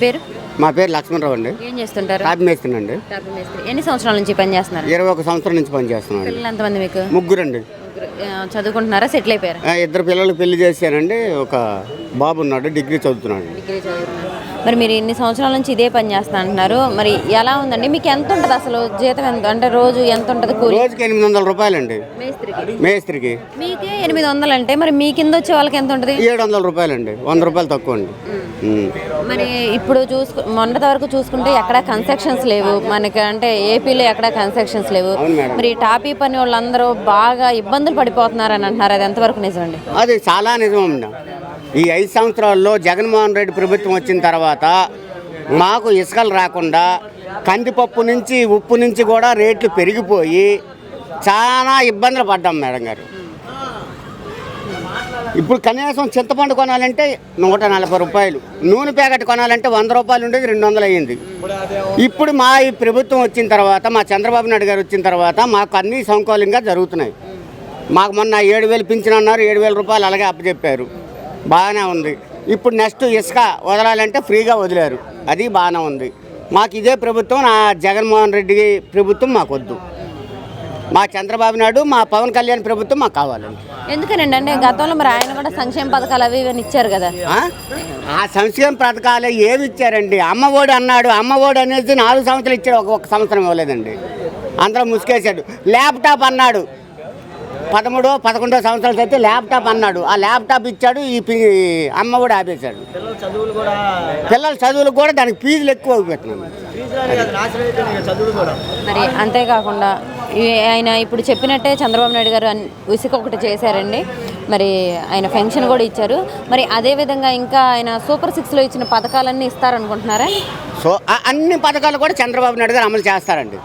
పేరు మా పేరు లక్ష్మణరావు అండి. ఏం చేస్తుంటారు? టాపీ మేస్త్రి అండి. ఎన్ని సంవత్సరాల నుంచి పని చేస్తున్నారు? 21 సంవత్సరం నుంచి పని చేస్తున్నాను. పిల్లలు ఎంతమంది మీకు? ముగ్గురండి. చదువుకుంటున్నారా? సెటిల్ అయిపోయారు? ఇద్దరు పిల్లలకు పెళ్లి చేశానండి. ఒక బాబు ఉన్నాడు, డిగ్రీ చదువుతున్నాడు. మరి మీరు ఇన్ని సంవత్సరాల నుంచి ఇదే పని చేస్తా అంటున్నారు, మరి ఎలా ఉందండి? మీకు ఎంత ఉంటుంది అసలు జీతం? ఎంత అంటే రోజు ఎంత ఉంటుంది? రోజుకి 800 రూపాయలండి మేస్త్రికి. మీకే 800 అంటే మరి మీ కింద వచ్చే వాళ్ళకి ఎంత ఉంటుంది? 700 రూపాయలండి. 100 రూపాయలు తక్కువ అండి. మరి ఇప్పుడు మొన్నటి వరకు చూసుకుంటే ఎక్కడ కన్స్ట్రక్షన్స్ లేవు మనకి, అంటే ఏపీలో ఎక్కడ కన్స్ట్రక్షన్స్ లేవు. మరి టాపీ పని వాళ్ళందరూ బాగా ఇబ్బందులు పడిపోతున్నారని అంటున్నారు, అది ఎంతవరకు నిజమండి? అది చాలా నిజం అండి. ఈ 5 సంవత్సరాల్లో జగన్మోహన్ రెడ్డి ప్రభుత్వం వచ్చిన తర్వాత మాకు ఇసుకలు రాకుండా కందిపప్పు నుంచి ఉప్పు నుంచి కూడా రేట్లు పెరిగిపోయి చాలా ఇబ్బందులు పడ్డాం మేడం గారు. ఇప్పుడు కనీసం చింతపండు కొనాలంటే 140 రూపాయలు, నూనె ప్యాకెట్ కొనాలంటే 100 రూపాయలు ఉండేది 200 అయ్యింది. ఇప్పుడు మా ఈ ప్రభుత్వం వచ్చిన తర్వాత, మా చంద్రబాబు నాయుడు గారు వచ్చిన తర్వాత మాకు అన్నీ సౌకర్యంగా జరుగుతున్నాయి. మాకు మొన్న 7,000 పింఛన్ అన్నారు, 7,000 రూపాయలు అలాగే అప్పచెప్పారు, బాగానే ఉంది. ఇప్పుడు నెక్స్ట్ ఇసుక వదలాలంటే ఫ్రీగా వదిలారు, అది బాగానే ఉంది. మాకు ఇదే ప్రభుత్వం, నా జగన్మోహన్ రెడ్డి ప్రభుత్వం మాకు వద్దు. మా చంద్రబాబు నాయుడు, మా పవన్ కళ్యాణ్ ప్రభుత్వం మాకు కావాలండి. ఎందుకనండి? అంటే గతంలో మరి ఆయన కూడా సంక్షేమ పథకాలు అవి ఇవన్నీ ఇచ్చారు కదా. ఆ సంక్షేమ పథకాలు ఏమి ఇచ్చారండి? అమ్మఒడి అన్నాడు, అమ్మఒడి అనేది 4 సంవత్సరాలు ఇచ్చాడు, ఒక సంవత్సరం ఇవ్వలేదండి. అందరూ ముసుకేసాడు. ల్యాప్టాప్ అన్నాడు, 13-11 సంవత్సరాలు అయితే ల్యాప్టాప్ అన్నాడు, ఆ ల్యాప్టాప్ ఇచ్చాడు, ఈ అమ్మఒడి ఆపేశాడు. పిల్లల చదువులు కూడా దానికి ఫీజులు ఎక్కువ అయిపోతున్నాయి. మరి అంతేకాకుండా ఆయన ఇప్పుడు చెప్పినట్టే చంద్రబాబు నాయుడు గారు ఇసుక ఒకటి చేశారండి, మరి ఆయన పెన్షన్ కూడా ఇచ్చారు. మరి అదేవిధంగా ఇంకా ఆయన సూపర్ 6లో ఇచ్చిన పథకాలన్నీ ఇస్తారనుకుంటున్నారా? సో అన్ని పథకాలు కూడా చంద్రబాబు నాయుడు గారు అమలు చేస్తారండి.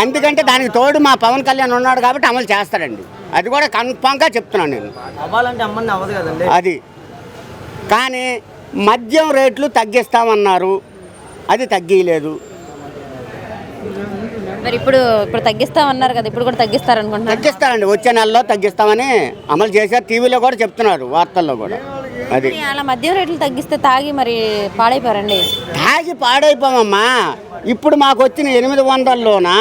ఎందుకంటే దానికి తోడు మా పవన్ కళ్యాణ్ ఉన్నాడు కాబట్టి అమలు చేస్తాడండి. అది కూడా కన్ఫామ్గా చెప్తున్నాను నేను. అది కానీ మద్యం రేట్లు తగ్గిస్తామన్నారు, అది తగ్గిలేదు. మరి ఇప్పుడు తగ్గిస్తామన్నారు కదా, ఇప్పుడు కూడా తగ్గిస్తారనుకుంటున్నారు? తగ్గిస్తారండి, వచ్చే నెలలో తగ్గిస్తామని అమలు చేశారు. టీవీలో కూడా చెప్తున్నారు, వార్తల్లో కూడా. అది అలా మద్యం రేట్లు తగ్గిస్తే తాగి మరి పాడైపోరండి. తాగి పాడైపోమమ్మా. ఇప్పుడు మాకు వచ్చిన 800లోనా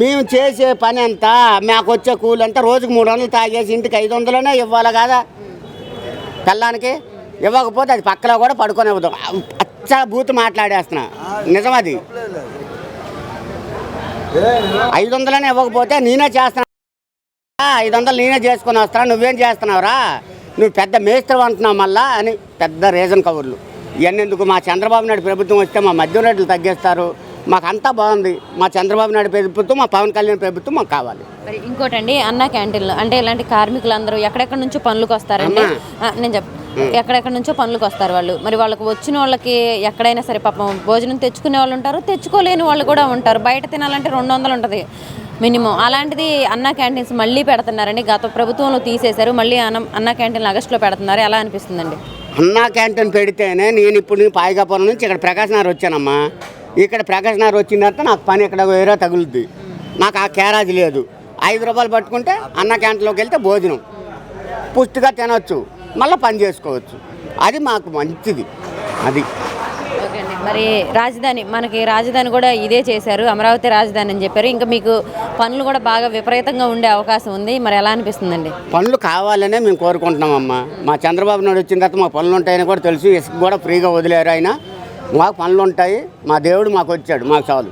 మేము చేసే పని అంతా, మాకు వచ్చే కూలి అంతా రోజుకు 300 తాగేసి ఇంటికి 500లోనే ఇవ్వాలి కదా. పిల్లానికి ఇవ్వకపోతే అది పక్కలో కూడా పడుకొని ఇవ్వదు. అచ్చా బూతు మాట్లాడేస్తున్నా, నిజం అది. 500లోనే ఇవ్వకపోతే నేనే చేస్తున్నా, 500 నేనే చేసుకొని వస్తున్నా, నువ్వేం చేస్తున్నావురా, నువ్వు పెద్ద మేస్త్రి అంటున్నావు మళ్ళా అని పెద్ద రీజన్ కవర్లు. ఇవన్నీ ఎందుకు? మా చంద్రబాబు నాయుడు ప్రభుత్వం వస్తే మా మద్యం రేట్లు తగ్గిస్తారు, మాకు అంతా బాగుంది. మా చంద్రబాబు నాయుడు ప్రభుత్వం, మా పవన్ కళ్యాణ్ ప్రభుత్వం మాకు కావాలి. మరి ఇంకోటండి, అన్న క్యాంటీన్లు అంటే ఇలాంటి కార్మికులందరూ ఎక్కడెక్కడి నుంచో పనులకు వస్తారండి. నేను ఎక్కడెక్కడి నుంచో పనులకు వస్తారు వాళ్ళు. మరి వాళ్ళకి వచ్చిన వాళ్ళకి ఎక్కడైనా సరే పాపం భోజనం తెచ్చుకునే వాళ్ళు ఉంటారు, తెచ్చుకోలేని వాళ్ళు కూడా ఉంటారు. బయట తినాలంటే 200 ఉంటుంది మినిమం. అలాంటిది అన్న క్యాంటీన్స్ మళ్ళీ పెడుతున్నారండి. గత ప్రభుత్వంలో తీసేశారు, మళ్ళీ అన్న క్యాంటీన్లు ఆగస్టులో పెడుతున్నారు. ఎలా అనిపిస్తుందండి? అన్నా క్యాంటీన్ పెడితేనే నేను ఇప్పుడు పాయికాపురం నుంచి ఇక్కడ ప్రకాశ్ నగర్ వచ్చానమ్మా. ఇక్కడ ప్రకాశ్ నగర్ వచ్చిన తర్వాత నాకు పని ఇక్కడ వేరే తగులుద్ది, నాకు ఆ క్యారేజ్ లేదు. 5 రూపాయలు పట్టుకుంటే అన్న క్యాంటీన్లోకి వెళ్తే భోజనం పుష్టిగా తినవచ్చు, మళ్ళీ పని చేసుకోవచ్చు. అది మాకు మంచిది. అది ఓకే అండి. మరి మనకి రాజధాని కూడా ఇదే చేశారు, అమరావతి రాజధాని అని చెప్పారు. ఇంకా మీకు పనులు కూడా బాగా విపరీతంగా ఉండే అవకాశం ఉంది. మరి ఎలా అనిపిస్తుందండి? పనులు కావాలనే మేము కోరుకుంటున్నామమ్మా. మా చంద్రబాబు నాయుడు వచ్చిన తర్వాత మా పనులు ఉంటాయని కూడా తెలుసు. ఇసుక కూడా ఫ్రీగా వదిలేరు ఆయన. మాకు పనులు ఉంటాయి, మా దేవుడు మాకు వచ్చాడు, మాకు చాలు.